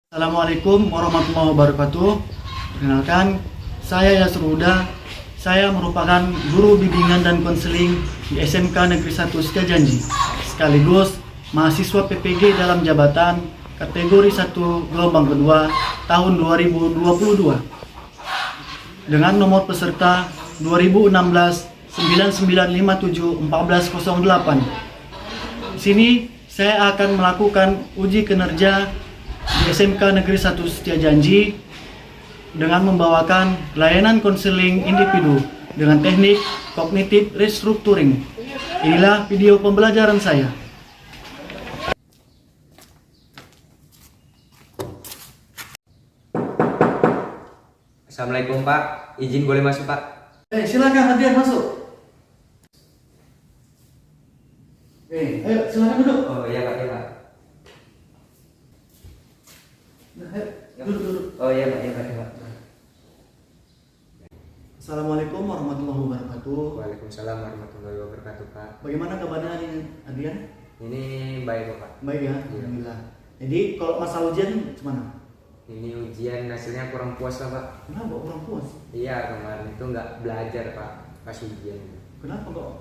Assalamualaikum warahmatullahi wabarakatuh. Perkenalkan, saya Yasruda. Saya merupakan guru bimbingan dan konseling di SMK Negeri 1 Setiajanji, sekaligus mahasiswa PPG dalam jabatan kategori 1 gelombang kedua tahun 2022 dengan nomor peserta 2016 9957 1408. Di sini saya akan melakukan uji kinerja di SMK Negeri 1 Setiajanji dengan membawakan layanan konseling individu dengan teknik kognitif restructuring. Inilah video pembelajaran saya. Assalamualaikum Pak, izin boleh masuk Pak? Silakan hadiah masuk. Ayo silakan duduk. Oh iya Pak, iya Pak. Duduk. Oh iya Pak, iya Pak, iya Pak. Assalamualaikum warahmatullahi wabarakatuh. Waalaikumsalam warahmatullahi wabarakatuh Pak. Bagaimana kabarnya Adrian? Ini baik kok Pak. Baik ya, alhamdulillah. Jadi kalau masalah ujian gimana? Ini ujian hasilnya kurang puas lah Pak. Kenapa kurang puas? Iya kemarin itu nggak belajar Pak pas ujian. Kenapa kok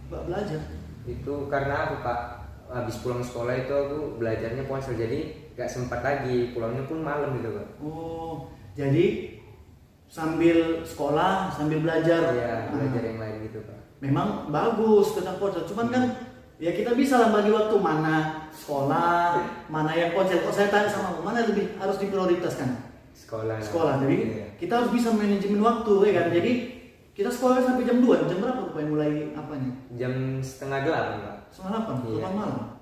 nggak belajar? Itu karena apa Pak? Habis pulang sekolah itu aku belajarnya puasa jadi nggak sempat lagi, pulangnya pun malam gitu Pak. Oh, jadi sambil sekolah, sambil belajar. Iya, belajar yang lain gitu Pak. Memang bagus tentang ponsel, cuman kan ya kita bisa lah bagi waktu mana sekolah, mana yang ponsel. Kalau saya tanya sama mana lebih harus diprioritaskan? Sekolah. Sekolah. Jadi Iya. kita harus bisa manajemen waktu ya kan. Jadi kita sekolah sampai jam 2, jam berapa rupanya mulai apanya? Jam 7:30 Pak. Setengah 8, Iya. malam.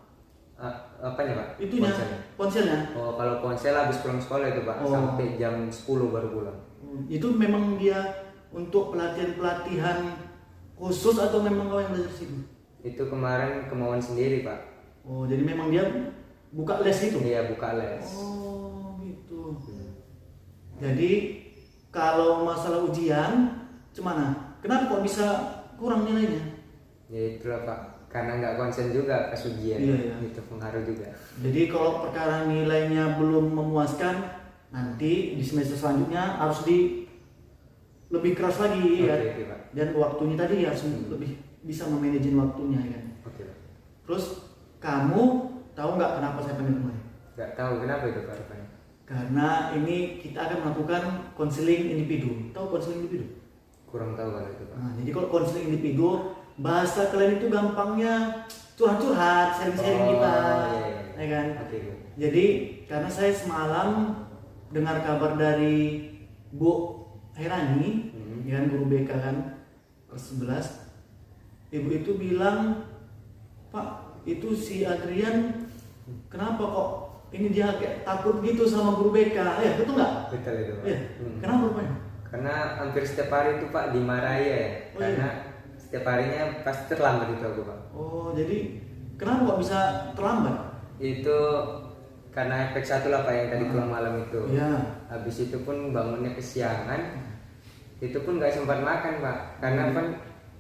Apanya Pak? Itunya, ponselnya. Oh, kalau ponsel habis pulang sekolah itu Pak, Oh. sampai jam 10 baru pulang. Itu memang dia untuk pelatihan khusus atau memang kau yang belajar situ? Itu kemarin kemauan sendiri Pak. Oh, jadi memang dia buka les itu? Iya, buka les. Oh, gitu. Jadi kalau masalah ujian, gimana? Kenapa kok bisa kurang nilainya? Ya itulah Pak, karena nggak konsen juga pas ujian. Iya. Itu pengaruh juga. Jadi kalau perkara nilainya belum memuaskan, nanti di semester selanjutnya harus lebih keras lagi ya. Oke, Pak. Dan waktunya tadi harus lebih bisa memanajemen waktunya ya kan. Oke Pak. Terus kamu tahu nggak kenapa saya panggil kemarin? Nggak tahu kenapa itu Pak rupanya. Karena ini kita akan melakukan konseling individu. Tahu konseling individu? Kurang tahu kalau itu Pak. Nah, jadi kalau konseling individu, bahasa kalian itu gampangnya curhat-curhat, sharing-sharing Oh, kita, iya. ya kan? Oke, Pak. Jadi karena saya semalam dengar kabar dari Bu Herani, ya kan, guru BK kan kelas 11, ibu itu bilang, Pak, itu si Adrian kenapa kok ini dia kayak takut gitu sama guru BK, ya betul nggak? Betul itu Pak. Ya, kenapa rupanya? Karena hampir setiap hari itu Pak dimarahi ya. Oh, Karena setiap harinya pasti terlambat itu aku Pak. Oh, jadi kenapa kok bisa terlambat? Itu karena efek satu lah Pak yang tadi pulang malam itu. Iya. Habis itu pun bangunnya kesiangan. Itu pun nggak sempat makan Pak. Karena kan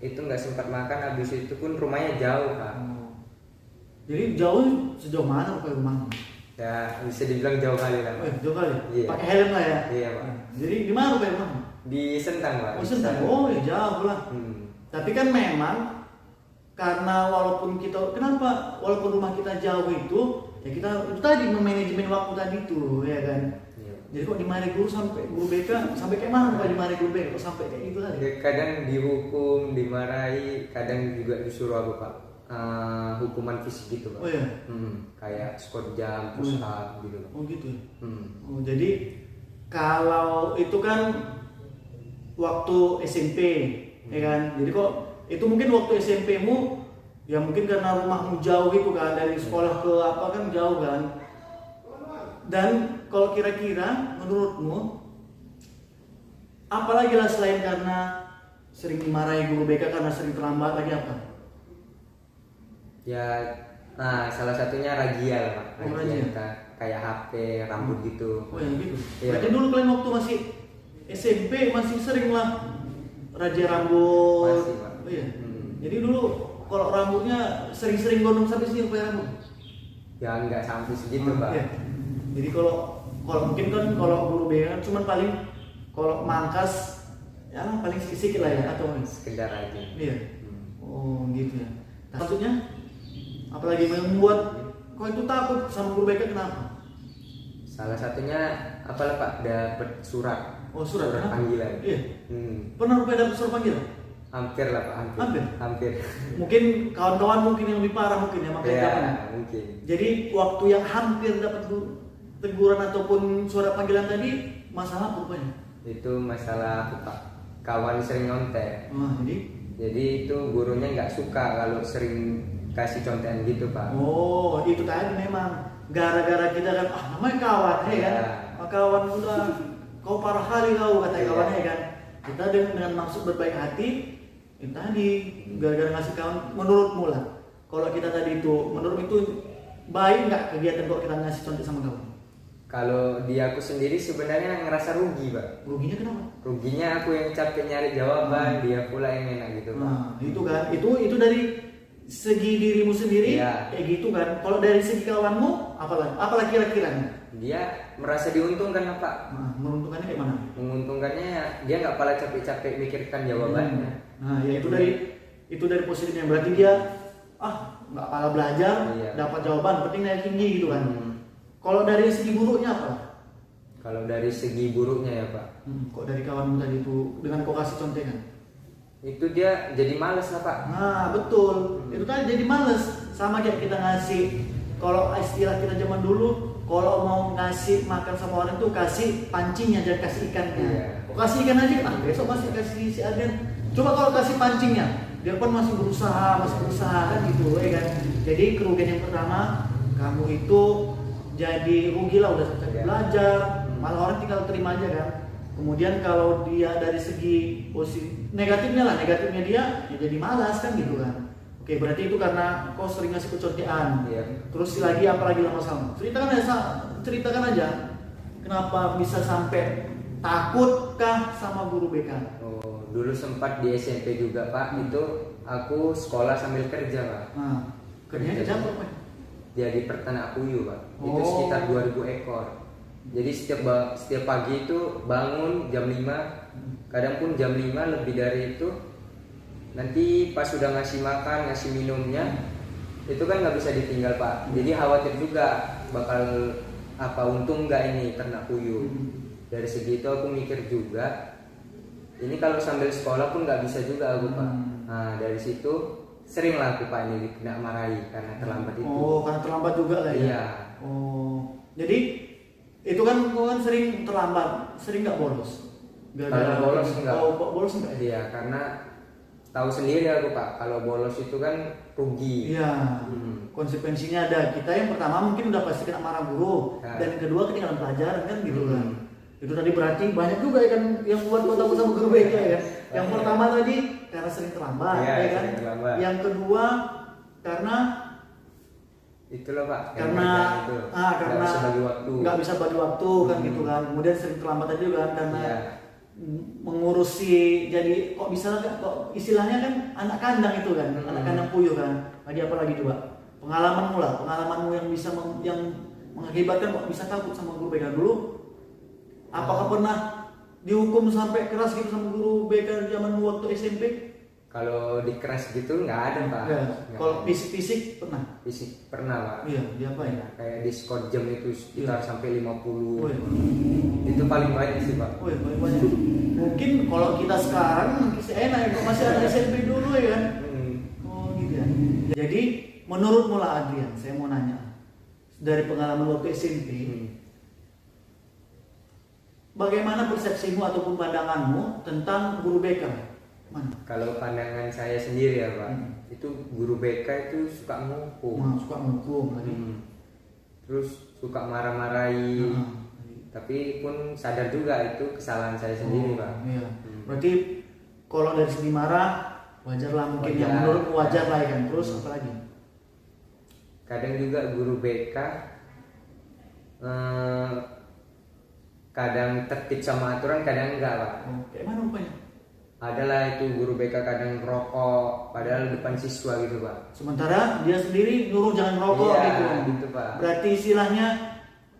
itu nggak sempat makan. Habis itu pun rumahnya jauh Pak. Oh. Jadi jauh sejauh mana ke rumahmu? Ya bisa dibilang jauh kali lah Pak. Jauh kali. Iya. Pakai helm lah ya. Iya Pak. Jadi di mana ke rumahmu? Di Sentang Pak. Oh, Sentang. Oh, ya jauh lah. Tapi kan memang karena walaupun walaupun rumah kita jauh itu, ya kita itu tadi memanajemen waktu tadi itu, ya kan. Iya. Jadi kok dimarahi guru sampai guru BK sampai kayak mana Pak dimarahi guru BK kok sampai kayak gitu tadi? Kadang dihukum, dimarahi, kadang juga disuruh apa Pak? Hukuman fisik gitu Pak. Oh iya. Kayak squat jam, push up gitu Pak. Oh gitu. Hmm. Oh, jadi kalau itu kan waktu SMP, ya kan. Jadi kok itu mungkin waktu SMP-mu ya mungkin karena rumahmu jauh itu kan dari sekolah ke apa kan jauh kan. Dan kalau kira-kira menurutmu apalagi lah selain karena sering dimarahi guru BK karena sering terlambat lagi apa? Ya, nah salah satunya razia lah Pak. Oh, Razia razia. kayak HP, rambut gitu. Oh ya gitu. Iya. Berarti dulu kalian waktu masih SMP masih sering lah raja rambut. Masih, Pak. Oh iya. Jadi dulu kalau rambutnya sering-sering gondong sampai sini rambut. Ya nggak sampai segitu Pak. Iya. Jadi kalau Kalau mungkin kan kalau guru BK kan cuman paling kalau mangkas ya paling sedikit lah ya atau sekedar aja. iya. Oh gitu ya. Nah, maksudnya apalagi yang membuat kau itu takut sama guru BK kenapa? Salah satunya apalah Pak, dapat surat. Oh surat panggilan. Iya. Pernah rupanya dapat surat panggilan? Hampir lah Pak, hampir. Mungkin kawan-kawan mungkin yang lebih parah mungkin ya makanya ya, mungkin. Jadi waktu yang hampir dapat teguran ataupun surat panggilan tadi masalah apa rupanya? Itu masalah apa Pak? Kawan sering nyontek. Jadi itu gurunya nggak suka kalau sering kasih contekan gitu Pak. Oh itu tadi memang gara-gara kita kan namanya kawan ya kan? Kawan udah kau parah kali kau kata kawannya kan? Kita dengan maksud berbaik hati itu tadi gara-gara ngasih kawan menurutmu lah. Kalau kita tadi itu menurut itu baik nggak kegiatan kalau kita ngasih contek sama kawan? Kalau di aku sendiri sebenarnya ngerasa rugi Pak. Ruginya kenapa? Ruginya aku yang capek nyari jawaban, dia pula yang enak gitu Pak. Nah itu kan, itu dari segi dirimu sendiri kayak gitu kan. Kalau dari segi kawanmu, apalah kira-kiranya? Dia merasa diuntungkan Pak. Nah, menguntungkannya kayak mana? Menguntungkannya dia nggak pala capek-capek mikirkan jawabannya. Nah ya itu dari positifnya, berarti dia nggak pala belajar, dapat jawaban, penting nilai tinggi gitu kan. Kalau dari segi buruknya apa? Kalau dari segi buruknya ya Pak. Kok dari kawanmu tadi itu dengan kau kasih contekan? Itu dia jadi males lah Pak. Nah betul, itu tadi jadi males. Sama kayak kita ngasih, kalau istilah kita zaman dulu, kalau mau ngasih makan sama orang tuh kasih pancingnya, jangan kasih ikannya. Kok kasih ikan aja, besok masih kasih si Aden. Coba kalau kasih pancingnya, dia pun masih berusaha kan gitu ya kan. Jadi kerugian yang pertama, kamu itu jadi rugi lah, udah capek belajar, malah orang tinggal terima aja kan. Kemudian kalau dia dari segi negatifnya dia ya jadi malas kan gitu kan. Oke, berarti itu karena kau sering ngasih kecontekan. Terus lagi apalagi lah masalah? Ceritakan aja kenapa bisa sampai takutkah sama guru BK? Oh, dulu sempat di SMP juga Pak, itu aku sekolah sambil kerja Pak. Kerjanya apa Pak? Jadi peternak puyuh Pak. Itu sekitar 2000 ekor. Jadi setiap pagi itu bangun jam 5, kadang pun jam 5 lebih dari itu. Nanti pas sudah ngasih makan, ngasih minumnya, itu kan nggak bisa ditinggal Pak. Jadi khawatir juga bakal untung nggak ini ternak puyuh. Dari segi itu aku mikir juga, ini kalau sambil sekolah pun nggak bisa juga aku Pak. Nah dari situ sering lah aku Pak ini kena marahi karena terlambat itu. Oh, karena terlambat juga lah ya? Iya. Oh, jadi itu kan sering terlambat, sering nggak bolos? Kalau bolos enggak. Oh, bolos enggak? Iya, karena tahu sendiri aku Pak, kalau bolos itu kan rugi. Iya. Konsekuensinya ada. Kita yang pertama mungkin udah pasti kena marah guru, dan yang kedua ketinggalan pelajaran kan gitu kan. Itu tadi berarti banyak juga ya kan yang buat kau takut sama guru BK ya. Yang pertama tadi karena sering terlambat ya kan. Yang kedua karena itulah Pak. Karena nggak bisa bagi waktu kan gitu kan. Kemudian sering terlambat tadi juga kan karena mengurusi, jadi kok istilahnya kan anak kandang itu kan, anak kandang puyuh kan. Lagi apa lagi coba? Pengalamanmu yang bisa yang mengakibatkan kok bisa takut sama guru BK dulu. Apakah pernah dihukum sampai keras gitu sama guru BK zaman waktu SMP? Kalau di keras gitu nggak ada Pak. Kalau fisik pernah? Fisik pernah Pak. Iya, diapain? Kayak di skor jam itu sekitar sampai 50. Itu paling banyak sih Pak. Paling banyak. Mungkin kalau kita sekarang masih enak ya, masih ada SMP dulu ya kan? Oh gitu ya. Jadi menurutmu lah Adrian, saya mau nanya dari pengalaman waktu SMP. Bagaimana persepsimu ataupun pandanganmu tentang guru BK? Mana? Kalau pandangan saya sendiri ya Pak, itu guru BK itu suka menghukum. Suka menghukum lagi. Terus suka marah-marahi. Tapi pun sadar juga itu kesalahan saya sendiri Pak. Iya. Berarti kalau dari segi marah wajar lah mungkin, yang menurutmu wajar lah ya kan. Terus apa lagi? Kadang juga guru BK kadang tertib sama aturan, kadang enggak Pak. Kayak mana rupanya? Adalah itu guru BK kadang ngerokok padahal depan siswa gitu Pak. Sementara dia sendiri nyuruh jangan merokok gitu. Gitu Pak. Berarti istilahnya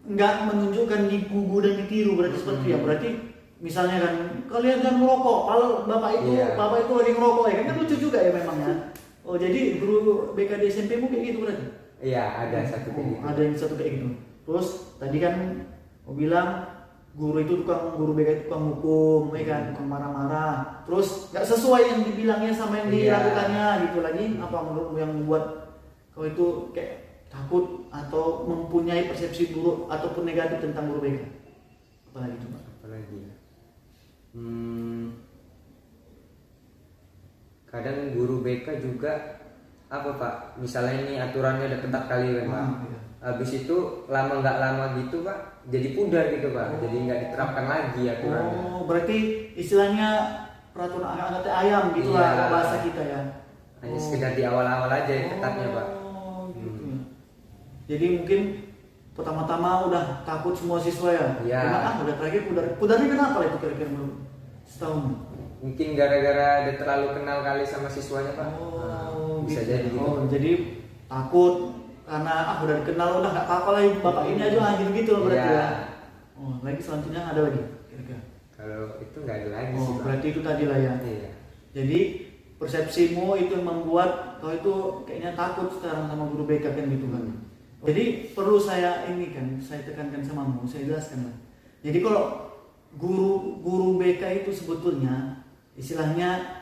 nggak menunjukkan digugu dan ditiru, berarti seperti itu ya. Berarti misalnya kan kalian jangan merokok, kalau bapak itu lagi ngerokok ya kan lucu juga ya memang ya. Oh jadi guru BK di SMP mu kayak gitu berarti? Iya, ada satu kayak gitu. Ada yang satu kayak gitu. Terus tadi kan mau bilang guru BK itu tukang hukum, ya kan, tukang marah-marah. Terus nggak sesuai yang dibilangnya sama yang dilakukannya gitu lagi. Apa menurutmu yang membuat kau itu kayak takut atau mempunyai persepsi buruk ataupun negatif tentang guru BK? Apalagi coba? Apalagi? Kadang guru BK juga apa Pak? Misalnya ini aturannya udah ketat kali kan Pak. Iya. Habis itu nggak lama gitu Pak, jadi pudar gitu Pak. Jadi nggak diterapkan lagi aturannya. Oh, berarti istilahnya peraturan angkat ayam gitu Iya. lah bahasa kita ya. Hanya sekedar di awal-awal aja yang ketatnya Pak. Oh, gitu ya. Jadi mungkin pertama-tama udah takut semua siswa ya. Iya. Kenapa? Udah terakhir pudarnya kenapa itu kira-kira menurut setahun? Mungkin gara-gara dia terlalu kenal kali sama siswanya Pak. Oh, Bisa gitu. jadi gitu. Oh, jadi takut karena udah dikenal udah nggak apa-apa lah bapak ini aja gitu loh berarti Iya. ya. Oh, lagi selanjutnya ada lagi kira-kira. Kalau itu nggak ada lagi sih Oh, Pak. berarti itu tadi lah ya. Iya. Jadi persepsimu itu yang membuat kau itu kayaknya takut sekarang sama guru BK kan gitu kan. Jadi perlu saya tekankan samamu, saya jelaskan lah. Jadi kalau guru BK itu sebetulnya istilahnya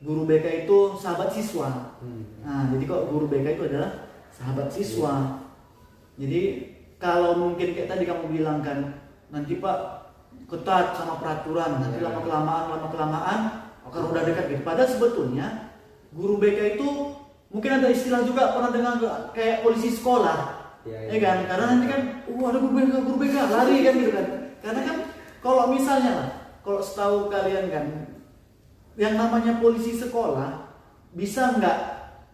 guru BK itu sahabat siswa. Nah, jadi kok guru BK itu adalah sahabat siswa. Jadi kalau mungkin kayak tadi kamu bilang kan, nanti Pak ketat sama peraturan, nanti lama kelamaan akan udah dekat gitu. Padahal sebetulnya guru BK itu mungkin ada istilah juga pernah dengar kayak polisi sekolah, ya kan? Karena nanti kan, ada guru BK lari kan gitu kan. Karena kan kalau misalnya lah, kalau setahu kalian kan, yang namanya polisi sekolah bisa nggak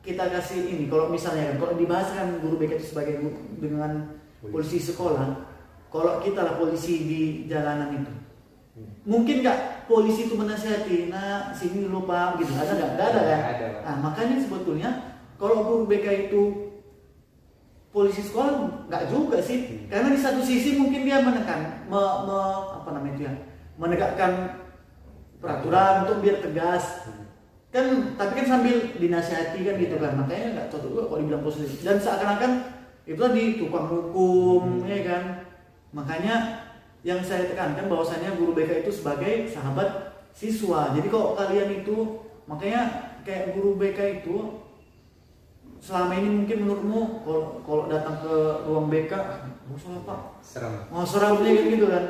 kita kasih ini? Kalau misalnya kan, kalau dibahas kan guru BK itu sebagai dengan polisi sekolah, kalau kita lah polisi di jalanan itu, mungkin nggak polisi itu menasihati, nah sini lupa gitu, ada nggak? Nggak ada kan? Ada. Nah makanya sebetulnya kalau guru BK itu polisi sekolah nggak juga sih, karena di satu sisi mungkin dia menekan, menegakkan peraturan untuk biar tegas. Kan tapi kan sambil dinasihati kan gitu kan, makanya nggak cocok juga kalau dibilang positif dan seakan-akan itu tadi tukang hukum ya kan. Makanya yang saya tekankan bahwasannya guru BK itu sebagai sahabat siswa. Jadi kalau kalian itu makanya kayak guru BK itu selama ini mungkin menurutmu kalau datang ke ruang BK salah Pak serem gitu kan.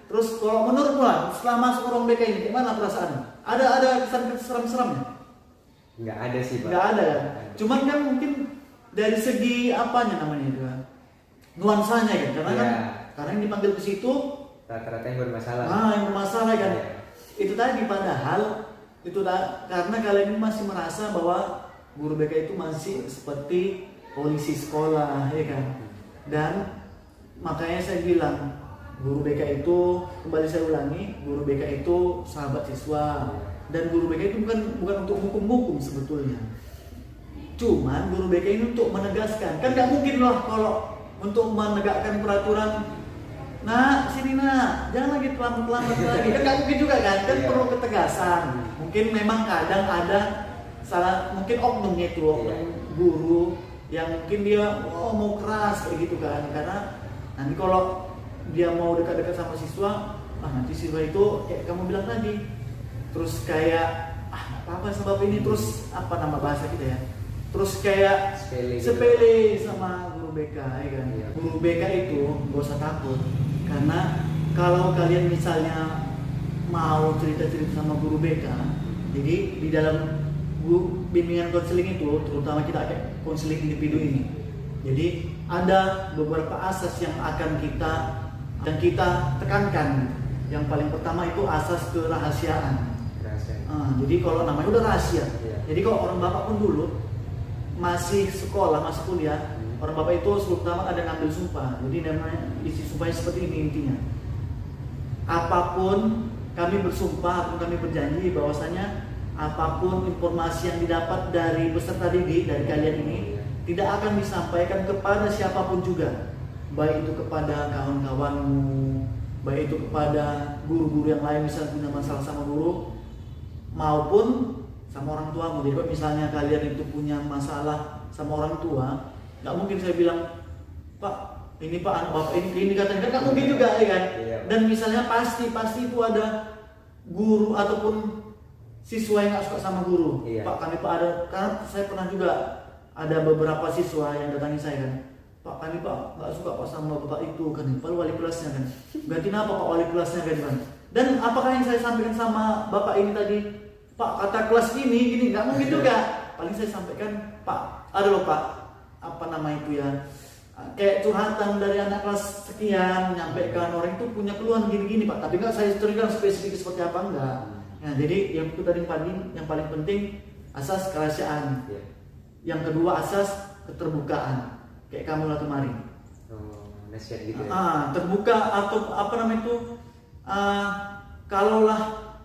Terus kalau menurutmu lah setelah masuk ke ruang BK ini gimana perasaannya? Ada kesan serem-seremnya? Nggak ada sih Pak. Nggak ada kan? Cuman kan mungkin dari segi apanya namanya itu kan, nuansanya kan, karena yang dipanggil ke situ rata-rata yang bermasalah. yang bermasalah kan. Iya. Itu tadi padahal karena kalian ini masih merasa bahwa guru BK itu masih seperti polisi sekolah ya kan. Dan makanya saya bilang guru BK itu, kembali saya ulangi, guru BK itu sahabat siswa. Dan guru BK itu bukan untuk hukum-hukum sebetulnya. Cuman guru BK ini untuk menegaskan. Kan nggak mungkin loh kalau untuk menegakkan peraturan, nah sini nak, jangan lagi terlambat lagi. Kan nggak mungkin juga kan? Kan perlu ketegasan. Mungkin memang kadang ada salah, mungkin oknumnya itu oknum guru yang mungkin dia mau keras kayak gitu kan. Karena nanti kalau dia mau dekat-dekat sama siswa, nanti siswa itu kayak kamu bilang tadi, terus kayak apa sebab ini, terus apa nama bahasa kita ya, terus kayak sepele sama guru BK ya kan. Guru BK itu gak usah takut, karena kalau kalian misalnya mau cerita-cerita sama guru BK, jadi di dalam bimbingan konseling itu, terutama kita kayak konseling individu ini, jadi ada beberapa asas yang akan kita tekankan. Yang paling pertama itu asas kerahasiaan. Jadi kalau namanya udah rahasia. Jadi kalau orang bapak pun dulu masih sekolah, masih kuliah, orang bapak itu sebelum tamat ada ngambil sumpah. Jadi namanya isi sumpahnya seperti ini intinya. Apapun kami bersumpah, kami berjanji bahwasanya apapun informasi yang didapat dari peserta didik dari kalian ini tidak akan disampaikan kepada siapapun juga, baik itu kepada kawan-kawanmu, baik itu kepada guru-guru yang lain misalnya punya masalah sama guru, maupun sama orang tuamu. Jadi kalau misalnya kalian itu punya masalah sama orang tua, nggak mungkin saya bilang, Pak ini Pak anak bapak ini katanya, kan nggak mungkin juga ya kan. Iya. Dan misalnya pasti itu ada guru ataupun siswa yang nggak suka sama guru. Iya. Pak kami Pak ada, karena saya pernah juga ada beberapa siswa yang datangi saya kan, Pak kami Pak nggak suka Pak sama bapak itu kan, Pak wali kelasnya kan, ganti apa Pak wali kelasnya kan. Dan apakah yang saya sampaikan sama bapak ini tadi, Pak kata kelas gini nggak mungkin juga. Paling saya sampaikan, Pak ada loh Pak apa nama itu ya, kayak curhatan dari anak kelas sekian, menyampaikan orang itu punya keluhan gini-gini Pak, tapi nggak saya ceritakan spesifik seperti apa enggak. Nah jadi yang itu tadi yang paling penting asas kerahasiaan. Iya. Yang kedua asas keterbukaan, kayak kamu lah kemarin. Nasihat gitu ya. Terbuka atau apa namanya itu, kalaulah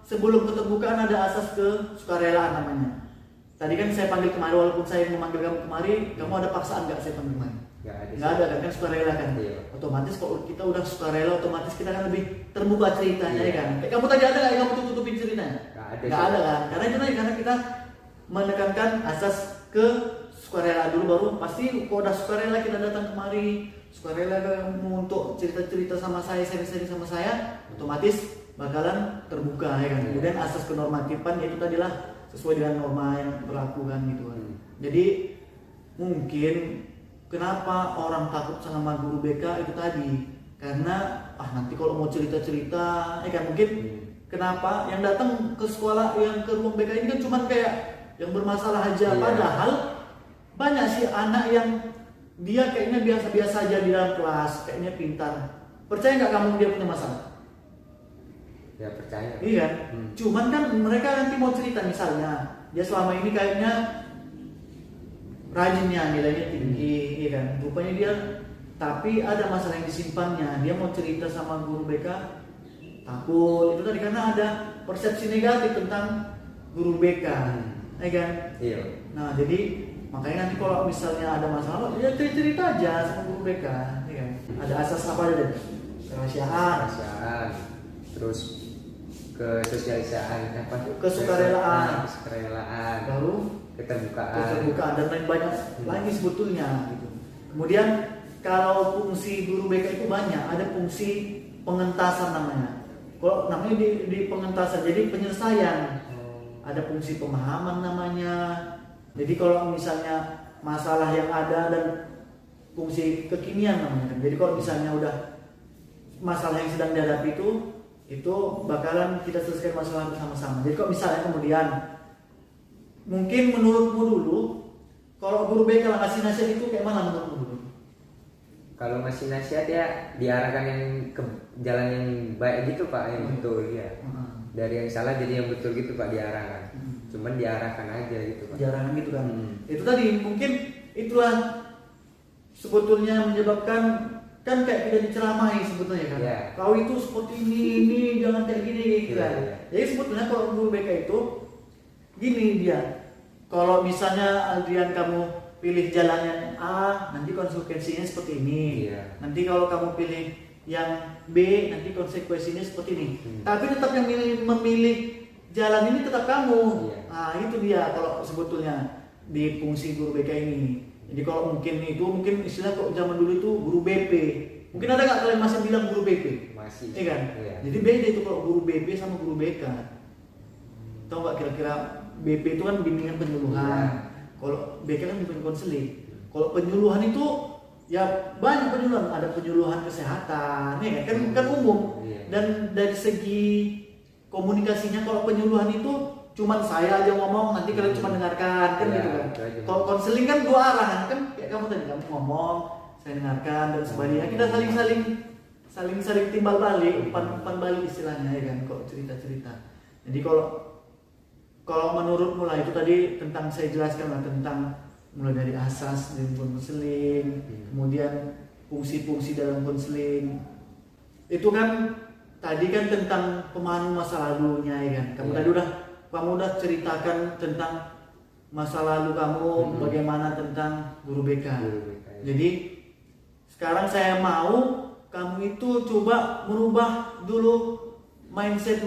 sebelum keterbukaan ada asas kesukarelaan namanya. Tadi kan saya panggil kemarin, walaupun saya memanggil kamu kemarin, kamu ada paksaan nggak saya panggil kemarin? Nggak ada kan, sukarela kan. Iya. Otomatis kalau kita udah sukarela, otomatis kita kan lebih terbuka ceritanya. Iya. Ya kan. Kayak kamu tadi ada nggak yang kamu tutupin ceritanya? Nggak ada kan, karena itu tadi, karena kita menekankan asas ke sukarela dulu, baru pasti kalau udah sukarela kita datang kemari, sukarela untuk cerita-cerita sama saya, sharing sama saya, otomatis bakalan terbuka ya kan. Kemudian asas kenormatifan yaitu tadilah sesuai dengan norma yang berlaku kan gitu kan. Jadi mungkin kenapa orang takut sama guru BK itu tadi, karena nanti kalau mau cerita-cerita ya kan, mungkin kenapa yang datang ke sekolah, yang ke ruang BK ini kan cuman kayak yang bermasalah aja. Padahal banyak sih anak yang dia kayaknya biasa-biasa aja di dalam kelas, kayaknya pintar. Percaya nggak kamu dia punya masalah? Ya percaya. Iya. Cuman kan mereka nanti mau cerita, misalnya dia selama ini kayaknya rajinnya, nilainya tinggi, iya kan? Rupanya dia, tapi ada masalah yang disimpannya. Dia mau cerita sama guru BK, takut. Itu tadi karena ada persepsi negatif tentang guru BK, ya kan? Iya. Nah jadi makanya nanti kalau misalnya ada masalah, ya cerita aja sama guru BK, ya kan? Ada asas apa aja? Kerahasiaan, terus kesosialisaan, apa tuh? Kesukarelaan, baru keterbukaan dan lain banyak lagi sebetulnya gitu. Kemudian kalau fungsi guru BK itu banyak, ada fungsi pengentasan namanya. Kalau namanya di pengentasan, jadi penyelesaian. Ada fungsi pemahaman namanya. Jadi kalau misalnya masalah yang ada, dan fungsi kekinian namanya. Jadi kalau misalnya udah masalah yang sedang dihadapi itu bakalan kita selesaikan masalah bersama-sama. Jadi kalau misalnya kemudian mungkin menurutmu dulu, kalau guru BK ngasih nasihat itu kayak mana menurutmu dulu? Kalau ngasih nasihat ya diarahkan yang ke jalan yang baik gitu Pak, yang betul ya. Dari yang salah jadi yang betul gitu Pak, diarahkan. Cuman diarahkan aja gitu Pak. Diarahkan gitu kan. Itu tadi mungkin itulah sebetulnya menyebabkan kan kayak tidak diceramahi sebetulnya kan. Yeah. Kau itu seperti ini jangan kayak gini gitu kan. Jadi sebetulnya kalau guru BK itu gini dia, kalau misalnya Adrian kamu pilih jalannya A, nanti konsekuensinya seperti ini. Nanti kalau kamu pilih yang B, nanti konsekuensinya seperti ini. Tapi tetap yang memilih jalan ini tetap kamu. Nah itu dia kalau sebetulnya di fungsi guru BK ini. Jadi kalau mungkin istilah kok zaman dulu itu guru BP. Mungkin ada nggak kalian masih bilang guru BP? Masih. Iya kan? Iya. Jadi beda itu kalau guru BP sama guru BK. Tahu nggak kira-kira BP itu kan bimbingan penyuluhan. Kalau BK kan bimbingan konseling. Kalau penyuluhan itu ya banyak penyuluhan. Ada penyuluhan kesehatan, ya kan umum. Dan dari segi komunikasinya, kalau penyuluhan itu cuman saya aja ngomong, nanti kalian cuma dengarkan kan gitu kan. Kalau konseling kan dua arah kan, kayak kamu tadi, kamu ngomong, saya dengarkan dan sebagainya. Kita saling timbal balik, umpan balik istilahnya ya kan, kalau cerita-cerita. Jadi kalau menurutmu lah itu tadi tentang saya jelaskan lah tentang mulai dari asas dari konseling, kemudian fungsi-fungsi dalam konseling. Itu kan tadi kan tentang pemahaman masa lalunya ya kan. Kamu udah ceritakan tentang masa lalu kamu, bagaimana tentang guru BK. Jadi Sekarang saya mau kamu itu coba merubah dulu mindset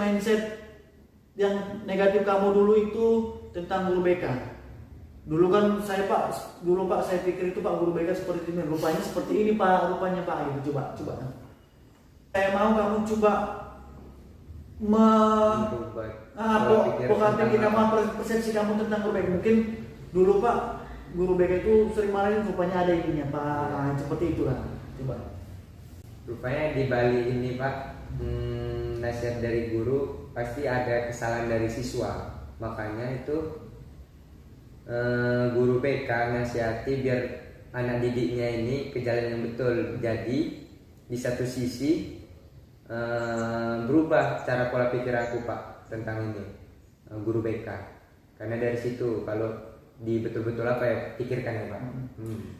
yang negatif kamu dulu itu tentang guru BK. Dulu kan saya pikir itu Pak guru BK seperti ini, rupanya seperti ini Pak, rupanya Pak gitu. Coba. Saya mau kamu coba pola pikir kamu, persepsi kamu tentang guru BK. Mungkin dulu Pak guru BK itu sering marahin, rupanya ada ininya Pak. Nah, seperti itulah. Coba. Rupanya di Bali ini Pak, nasihat dari guru pasti ada kesalahan dari siswa. Makanya itu guru BK nasihati biar anak didiknya ini ke jalan yang betul. Jadi di satu sisi berubah cara pola pikir aku Pak tentang ini guru BK. Karena dari situ kalau di betul-betul apa ya pikirkan ya Pak.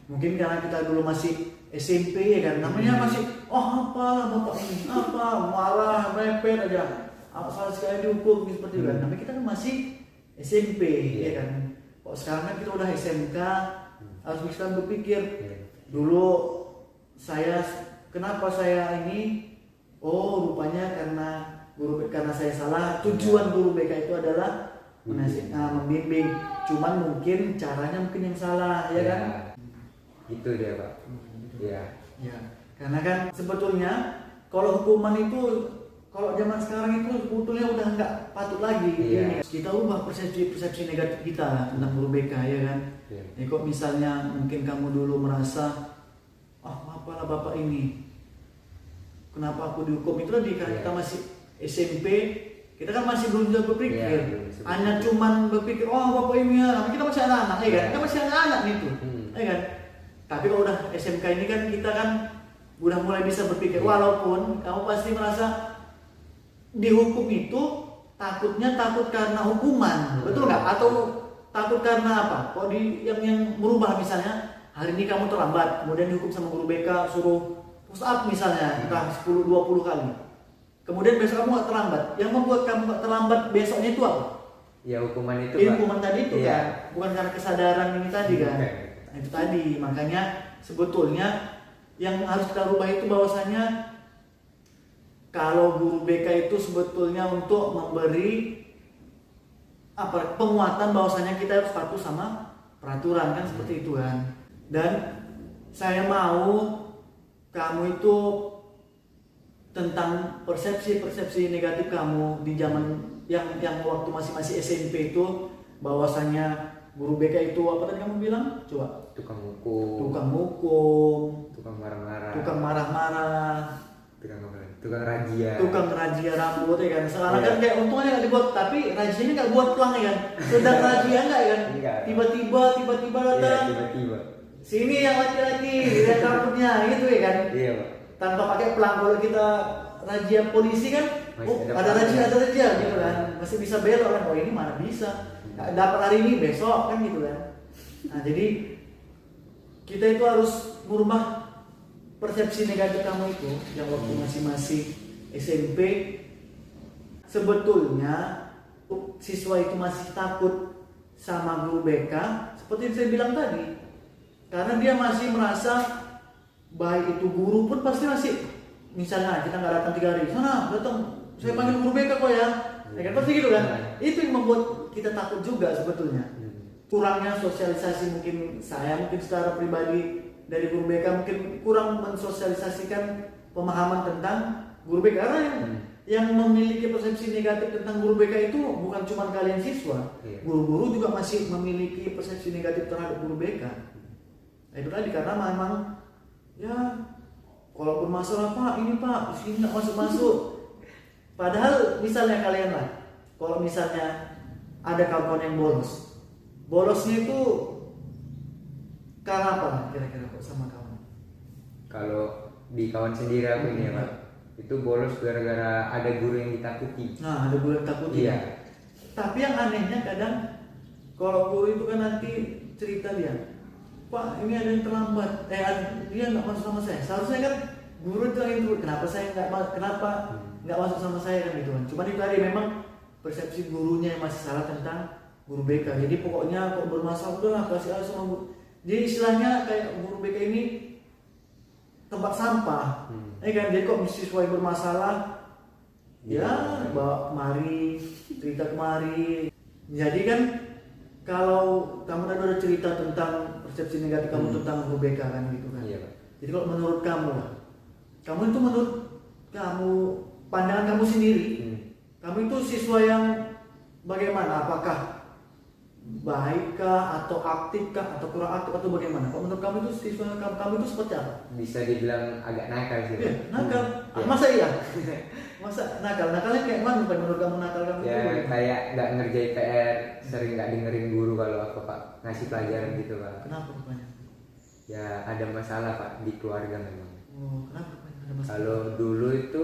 Mungkin karena kita dulu masih SMP ya kan, namanya masih apalah bapak ini, marah, repet aja, salah sekali dihukum seperti itu kan. Tapi kita kan masih SMP ya kan. Kok sekarang kan kita udah SMK, harus bisa berpikir. Dulu kenapa saya ini? Oh rupanya karena saya salah. Tujuan guru BK itu adalah membimbing, cuman mungkin caranya mungkin yang salah ya kan. Itu dia Pak. Ya. Karena kan sebetulnya kalau hukuman itu kalau zaman sekarang itu sebetulnya udah nggak patut lagi. Kita ubah persepsi negatif kita tentang guru BK ya kan. Kok misalnya mungkin kamu dulu merasa apalah bapak ini, kenapa aku dihukum, itu tadi karena kita masih SMP, kita kan masih belum bisa berpikir, hanya cuman berpikir bapak ini ya, kita masih anak-anak ya kan, kita masih anak-anak gitu, ya kan. Tapi kalau udah SMK ini kan kita kan udah mulai bisa berpikir, walaupun kamu pasti merasa dihukum itu takut karena hukuman, betul nggak? Atau takut karena apa? Kok yang merubah misalnya hari ini kamu terlambat, kemudian dihukum sama guru BK suruh push up misalnya, entah 10-20 kali. Kemudian besok kamu nggak terlambat. Yang membuat kamu nggak terlambat besoknya itu apa? Ya hukuman itu. Hukuman tadi itu kan, bukan karena kesadaran ini tadi kan. Itu tadi, makanya sebetulnya yang harus kita rubah itu bahwasanya kalau guru BK itu sebetulnya untuk memberi penguatan bahwasanya kita harus patuh sama peraturan kan, seperti itu kan. Dan saya mau kamu itu tentang persepsi negatif kamu di zaman yang waktu masih SMP itu, bahwasanya guru BK itu apa tadi kamu bilang? Coba. Tukang hukum, tukang marah-marah, tukang razia rambut ya kan. Sekarang kan kayak untungnya nggak dibuat, tapi razianya nggak buat pelang ya kan. Sedang razia nggak ya kan? Tiba-tiba datang. Sini yang laki-laki lihat rambutnya gitu ya kan. Iya Pak. Tanpa pakai pelang. Kalau kita razia polisi kan, ada razia gitu kan, masih bisa belok kan. Oh ini mana bisa? Dapat hari ini besok kan gitu kan. Nah jadi kita itu harus merubah persepsi negatif kamu itu yang waktu masih SMP. Sebetulnya siswa itu masih takut sama guru BK seperti yang saya bilang tadi, karena dia masih merasa baik itu guru pun pasti masih, misalnya kita nggak datang 3 hari, sana datang saya panggil guru BK kok ya kan, pasti gitu kan. Itu yang membuat kita takut juga sebetulnya. Kurangnya sosialisasi mungkin secara pribadi dari guru BK mungkin kurang mensosialisasikan pemahaman tentang guru BK, karena yang memiliki persepsi negatif tentang guru BK itu bukan cuma kalian siswa, guru-guru juga masih memiliki persepsi negatif terhadap guru BK. Itu tadi karena memang ya walaupun masalah Pak ini Pak sini nggak masuk. Padahal misalnya kalian lah, kalau misalnya ada kawan yang bolosnya itu karena apa kira-kira kok sama kawan? Kalau di kawan sendiri aku ini ya Pak, itu bolos gara-gara ada guru yang ditakuti. Nah ada guru yang ditakuti. Iya. Tapi yang anehnya kadang kalau guru itu kan nanti cerita dia, Pak ini ada yang terlambat, dia nggak masuk sama saya. Seharusnya kan guru itu yang itu, kenapa nggak masuk sama saya kan gitu kan. Cuma itu tadi memang persepsi gurunya yang masih salah tentang guru BK. Jadi pokoknya kalau bermasalah udahlah kasih aja sama guru. Jadi istilahnya kayak guru BK ini tempat sampah. Kan jadi kok siswa yang bermasalah ya bawa kemari, cerita kemari. Jadi kan kalau kamu tadi udah cerita tentang persepsi negatif kamu tentang guru BK kan gitu kan. Iya, Pak. Jadi kalau menurut kamu lah, kamu itu menurut kamu pandangan kamu sendiri, kamu itu siswa yang bagaimana? Apakah baikkah atau aktifkah atau kurang aktif atau bagaimana? Kalau menurut kamu itu siswa kamu itu seperti apa? Bisa dibilang agak nakal sih. Iya, nakal. Iya. Masa iya? Masa nakal? Nakalnya kayak mana menurut kamu nakal kamu? Ya itu? kayak nggak ngerjain PR, sering nggak dengerin guru kalau apa Pak ngasih pelajaran gitu Pak. Kenapa rupanya? Ya ada masalah Pak di keluarga memang. Oh, kenapa rupanya ada masalah? Kalau dulu itu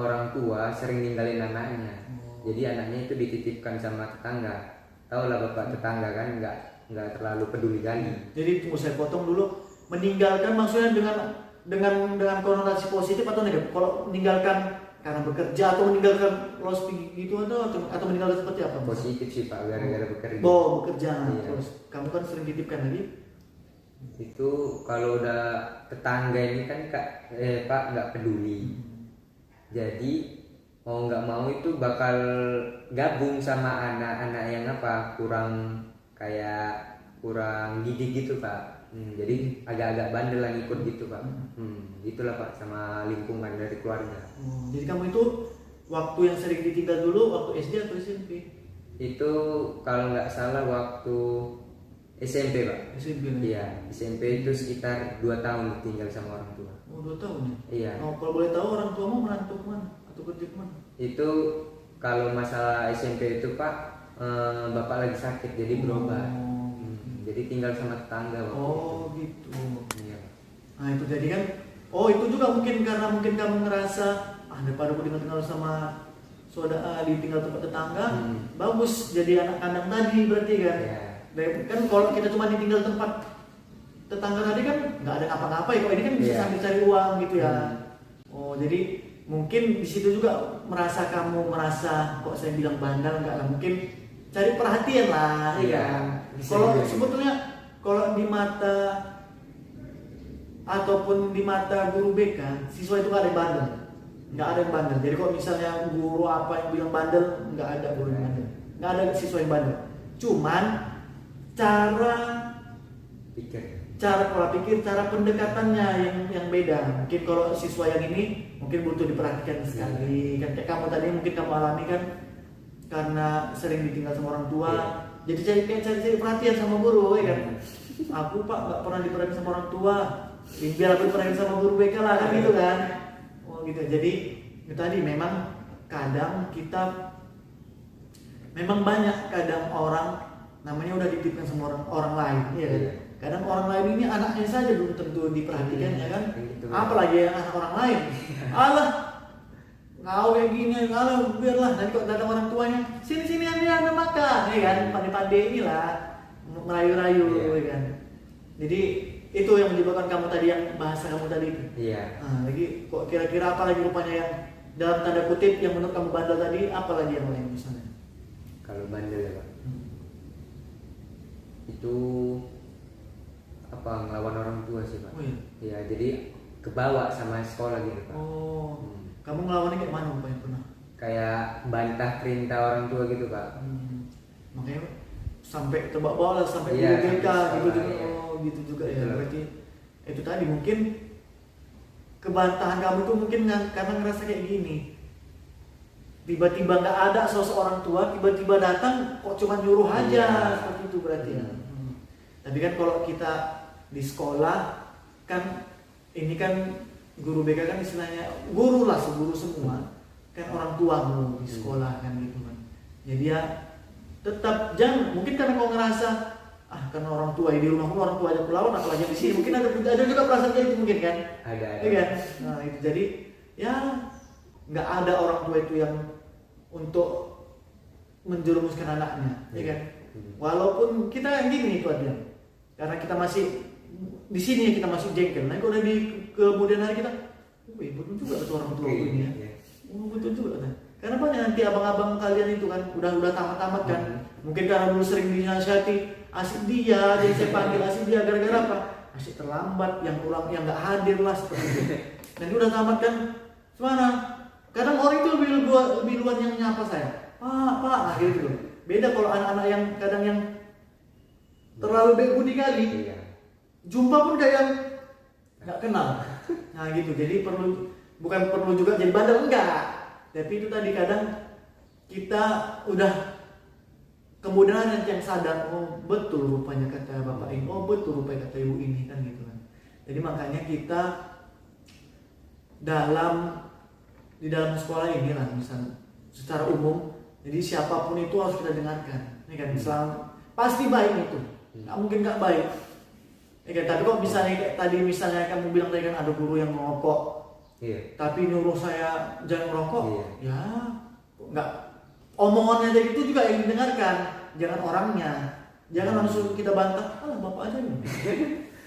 orang tua sering ninggalin anaknya. Jadi anaknya itu dititipkan sama tetangga. Tahu lah bapak tetangga kan nggak terlalu peduli kali. Jadi tunggu saya potong dulu. Meninggalkan maksudnya dengan konotasi positif atau negatif? Kalau meninggalkan karena bekerja atau meninggalkan loss gitu atau meninggalkan seperti apa? Positif sih Pak, gara-gara bekerja. Bekerja. Iya. Terus kamu kan sering dititipkan lagi. Itu kalau udah tetangga ini kan Pak nggak peduli. Jadi mau nggak mau itu bakal gabung sama anak-anak yang kurang didik gitu Pak. Jadi agak-agak bandel lah ikut gitu Pak. Gitulah Pak sama lingkungan dari keluarga. Jadi kamu itu waktu yang sering ditinggal dulu waktu SD atau SMP? Itu kalau nggak salah waktu SMP Pak. SMP. Iya, SMP itu sekitar 2 tahun tinggal sama orang tua. Oh, 2 tahun ya? Iya. Kalau boleh tahu orang tuamu merantau kemana atau kerja kemana? Itu kalau masalah SMP itu Pak, bapak lagi sakit jadi berobat. Jadi tinggal sama tetangga waktu itu. Gitu. Iya. Nah itu jadi kan, itu juga mungkin karena kamu ngerasa daripada aku tinggal sama saudara ditinggal tempat tetangga, bagus jadi anak kandang tadi berarti kan. Iya. Kan kalau kita cuma ditinggal tempat tetangga tadi kan nggak ada apa-apa ya, kalau ini kan bisa sambil cari uang gitu ya. Jadi mungkin di situ juga kamu merasa kok saya bilang bandel nggak lah, mungkin cari perhatian lah, ya kan. Kalau sebetulnya kalau di mata ataupun di mata guru BK, siswa itu nggak ada yang bandel, nggak ada yang bandel. Jadi kalau misalnya guru apa yang bilang bandel, nggak ada guru yang bandel, nggak ada siswa yang bandel. Cuman cara pola pikir, cara pendekatannya yang beda. Mungkin kalau siswa yang ini mungkin butuh diperhatikan sekali. Kan kayak kamu tadi mungkin kamu alami kan karena sering ditinggal sama orang tua. Jadi cari perhatian sama guru, ya kan? Aku Pak nggak pernah diperhatiin sama orang tua. Biar aku diperhatiin sama guru BK lah kan gitu kan. Gitu. Jadi itu tadi memang kadang kita memang banyak orang namanya udah dititipkan sama orang lain, ya kan? Kadang orang lain ini anaknya saja belum tentu diperhatikan, ya kan? Apalagi yang anak orang lain. Alah, kau kayak gini, biarlah. Nanti kok datang orang tuanya, sini anda makan, ya kan? Pandai-pandai inilah, merayu-rayu, ya kan? Jadi itu yang menyebabkan kamu tadi yang bahasa kamu tadi itu. Iya. Lagi kok kira-kira apa lagi rupanya yang dalam tanda kutip yang menurut kamu bandel tadi, apa lagi yang lain misalnya? Kalau bandel ya Pak, itu ngelawan orang tua sih Pak. Iya, jadi kebawa sama sekolah gitu Pak. Kamu ngelawannya kayak mana Pak yang pernah? Kayak bantah perintah orang tua gitu Pak. Makanya sampai terbawa lah sampai Iya, guru BK gitu juga. iya. Gitu juga Betul. ya. Berarti itu tadi mungkin kebantahan kamu itu mungkin karena ngerasa kayak gini. Tiba-tiba nggak ada sosok orang tua, tiba-tiba datang kok cuma nyuruh aja, seperti itu berarti ya. Tapi kan kalau kita di sekolah kan ini kan guru BK kan istilahnya guru lah, guru semua kan orang tuamu di sekolah kan gitu kan. Jadi ya tetap jangan, mungkin karena kau ngerasa karena orang tua di rumahku orang tua aja pelawan apalagi di sini, mungkin ada juga perasaan kayak itu mungkin kan. Ada. Ya kan? Nah itu jadi ya nggak ada orang tua itu yang untuk menjerumuskan anaknya, ya kan? Walaupun kita gini itu ada, karena kita masih di sini kita masih jengkel. Nah kalau udah di kemudian hari kita, betul juga tuh orang tua ini ya. Betul juga kan? Karena banyak nanti abang-abang kalian itu kan udah tamat-tamat kan. Mungkin karena dulu sering dinasihati asik dia, jadi saya panggil asik dia gara-gara apa? masih terlambat, yang kurang, yang nggak hadir lah seperti itu. Dan dia udah tamat kan, gimana? Kadang orang itu lebih luar yang nyapa saya, pak, nah gitu loh. Beda kalau anak-anak yang kadang yang terlalu baik budi kali, Iya. jumpa pun kayak yang nggak kenal. Nah gitu, jadi bukan perlu juga jadi bandel, enggak. Tapi itu tadi kadang kita udah kemudian nanti yang sadar, oh betul rupanya kata bapak ini, oh betul rupanya kata ibu ini, kan gitu kan. Jadi makanya kita di dalam sekolah ini lah, misalnya secara umum, jadi siapapun itu harus kita dengarkan, ya kan? Pasti baik itu, nggak mungkin nggak baik. Ya kan? Tapi kok misalnya kayak tadi misalnya kamu bilang tadi kan ada guru yang merokok, Iya. tapi nyuruh saya jangan merokok, Iya. ya kok nggak, omongannya tadi itu juga yang didengarkan, jangan orangnya, jangan langsung kita bantah, alah bapak aja nih.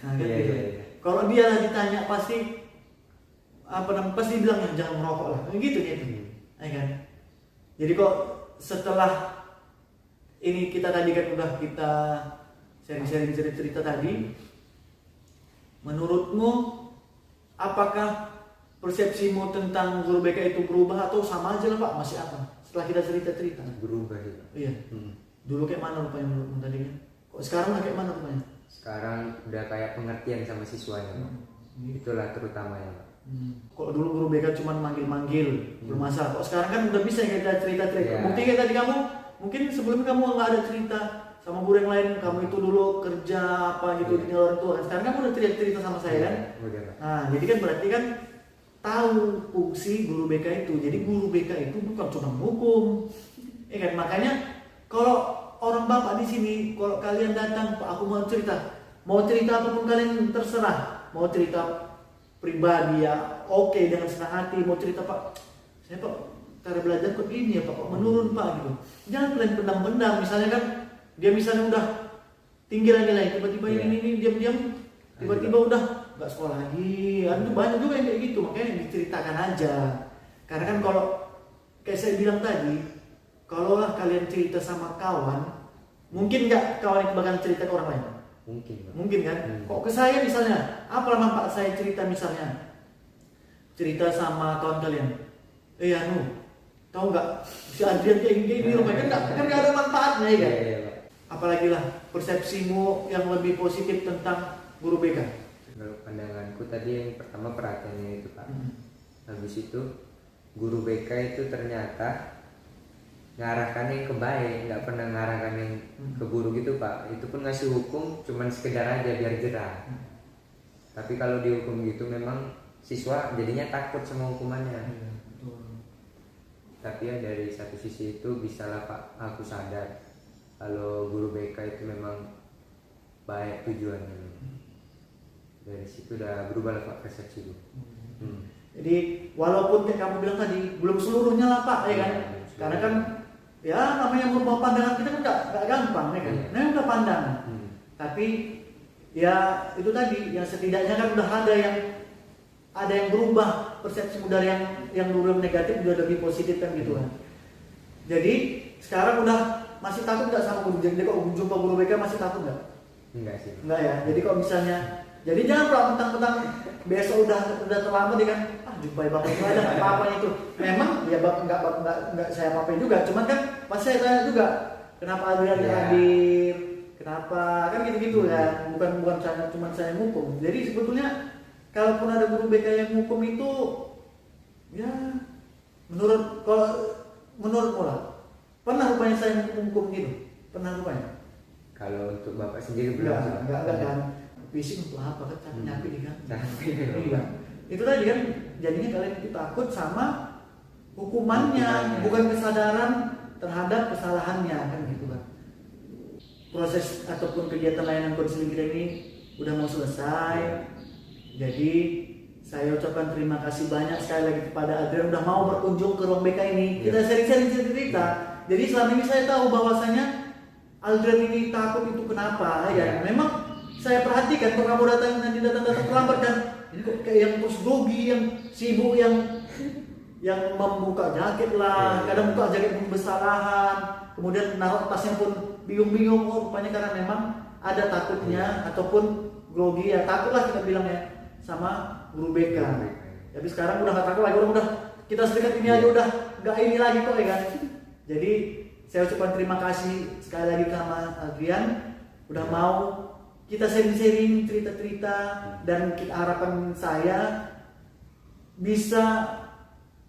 Nah kan Iya, gitu. iya, iya. Kalau dia ditanya pasti pasti bilang jangan merokok lah, gitu gitu, ya kan. Jadi kok setelah ini kita tadi kan udah kita sharing cerita tadi, menurutmu apakah persepsimu tentang guru BK itu berubah atau sama aja lah Pak, masih apa? Setelah kita cerita-cerita. Berubah juga. Iya. Dulu kayak mana rupanya menurutmu tadi kan? Kok sekarang kayak mana rupanya? Sekarang udah kayak pengertian sama siswanya, Pak. Itulah terutamanya, Pak. Kalau dulu guru BK cuma manggil-manggil, bermasalah. Kok sekarang kan udah bisa kita cerita-cerita. Iya. Bukti kayak tadi kamu, mungkin sebelumnya kamu nggak ada cerita sama guru yang lain, kamu itu dulu kerja apa gitu Iya. tinggal orang tua. Sekarang kamu udah cerita sama saya kan? Udah, Pak. Nah, jadi kan berarti kan tahu fungsi guru BK itu. Jadi guru BK itu bukan cuma menghukum, ya kan? Makanya kalau orang bapak di sini, kalau kalian datang, Pak, aku mau cerita apapun kalian terserah, mau cerita pribadi ya, oke dengan senang hati, mau cerita Pak, saya Pak cara belajar kok ini ya Pak, kok menurun Pak gitu. Jangan kalian pendam-pendam, misalnya kan dia misalnya udah tinggi nilai, tiba-tiba ini diam-diam, tiba-tiba udah nggak sekolah lagi, itu banyak juga yang kayak gitu, makanya diceritakan aja. Karena kan kalau kayak saya bilang tadi, kalau lah kalian cerita sama kawan, mungkin nggak kawan itu bakal cerita ke orang lain? Mungkin, Pak. Mungkin kan? Kok ke saya misalnya, apa manfaat saya cerita misalnya, cerita sama kawan kalian, tahu nggak si Adrian kayak gini rumahnya kan nggak ada manfaatnya ya kan? Iya, Pak. Apalagi lah persepsimu yang lebih positif tentang guru BK. Kalau pandanganku tadi yang pertama perhatiannya itu, Pak. Habis itu guru BK itu ternyata ngarahkan yang ke baik, nggak pernah ngarahkan yang ke buruk gitu, Pak. Itu pun ngasih hukum cuman sekedar aja biar jerah. Tapi kalau dihukum gitu memang siswa jadinya takut sama hukumannya. Tapi ya dari satu sisi itu bisalah Pak, aku sadar kalau guru BK itu memang baik tujuannya. Dari situ udah berubah lah Pak persepsiku. Jadi walaupun kayak kamu bilang tadi belum seluruhnya lah Pak, ya kan? Karena kan ya namanya merubah pandangan kita kan nggak gampang, ya kan? Nah udah pandangan. Tapi ya itu tadi yang setidaknya kan udah ada yang berubah persepsi dari yang dulu negatif udah lebih positif kan gitu kan. Jadi sekarang udah masih takut nggak sama guru? Jadi kok jumpa guru BK masih takut nggak? Enggak sih. Enggak ya. Jadi kalau misalnya, jadi jangan pula mentang-mentang besok udah terlambat ya kan, jumpai bapak itu ada nggak apa-apa itu. Memang ya nggak saya apa-apain juga. Cuman kan pas saya tanya juga, kenapa Adrian hadir? Kenapa? Kan gitu-gitu ya. Bukan cuma saya ngukum. Jadi sebetulnya kalaupun ada guru BK yang ngukum itu, ya menurut lah. Pernah rupanya saya ngukum gitu? Pernah rupanya? Kalau untuk Bapak sendiri belum? Enggak kan. Fisik untuk apa kan capek kan? Capek. Iya. Itu tadi kan jadinya kalian itu takut sama hukumannya, bukan kesadaran terhadap kesalahannya kan gitu kan. Proses ataupun kegiatan layanan konseling kita ini udah mau selesai. Jadi saya ucapkan terima kasih banyak sekali lagi kepada Adrian udah mau berkunjung ke ruang BK ini. Kita sharing cerita. Jadi selama ini saya tahu bahwasanya Adrian ini takut itu kenapa ya? Memang saya perhatikan kalau kamu datang terlambat kan, ini kok kayak yang terus grogi, yang sibuk, yang membuka jaket lah, kadang buka jaket pun bersalahan, kemudian naruh tasnya pun bingung-bingung, rupanya karena memang ada takutnya ataupun grogi ya, takutlah kita bilangnya sama guru BK. Tapi sekarang udah nggak takut lagi, udah kita serikat ini aja udah nggak ini lagi kok ya kan. Jadi saya ucapkan terima kasih sekali lagi sama Adrian udah mau kita sharing-sharing cerita-cerita, dan harapan saya bisa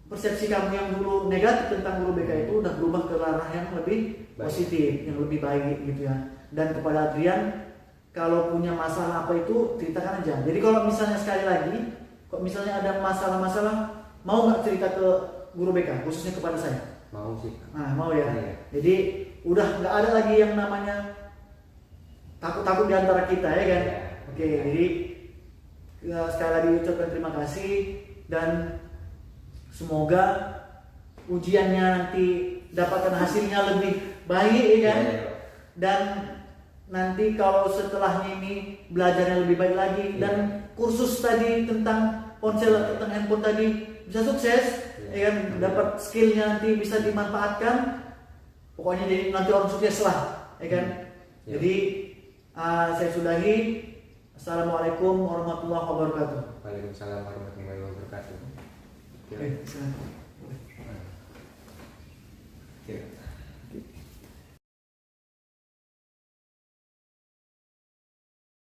persepsi kamu yang dulu negatif tentang guru BK itu udah berubah ke arah yang lebih positif, yang lebih baik gitu ya. Dan kepada Adrian, kalau punya masalah apa itu ceritakan aja. Jadi kalau misalnya sekali lagi, kok misalnya ada masalah-masalah, mau nggak cerita ke guru BK, khususnya kepada saya? Mau sih. Nah, mau ya. Iya. Jadi udah nggak ada lagi yang namanya takut-takut di antara kita ya kan. Iya. Oke, jadi sekali lagi ucapkan terima kasih, dan semoga ujiannya nanti dapatkan hasilnya lebih baik ya kan. Iya. Dan nanti kalau setelahnya ini belajarnya lebih baik lagi, dan kursus tadi tentang ponsel, tentang handphone tadi bisa sukses ya kan, dapat skillnya nanti bisa dimanfaatkan, pokoknya jadi nanti orang sukses lah ya kan. Jadi saya sudahi. Assalamualaikum warahmatullahi wabarakatuh. Waalaikumsalam warahmatullahi wabarakatuh. Oke, silakan. Oke.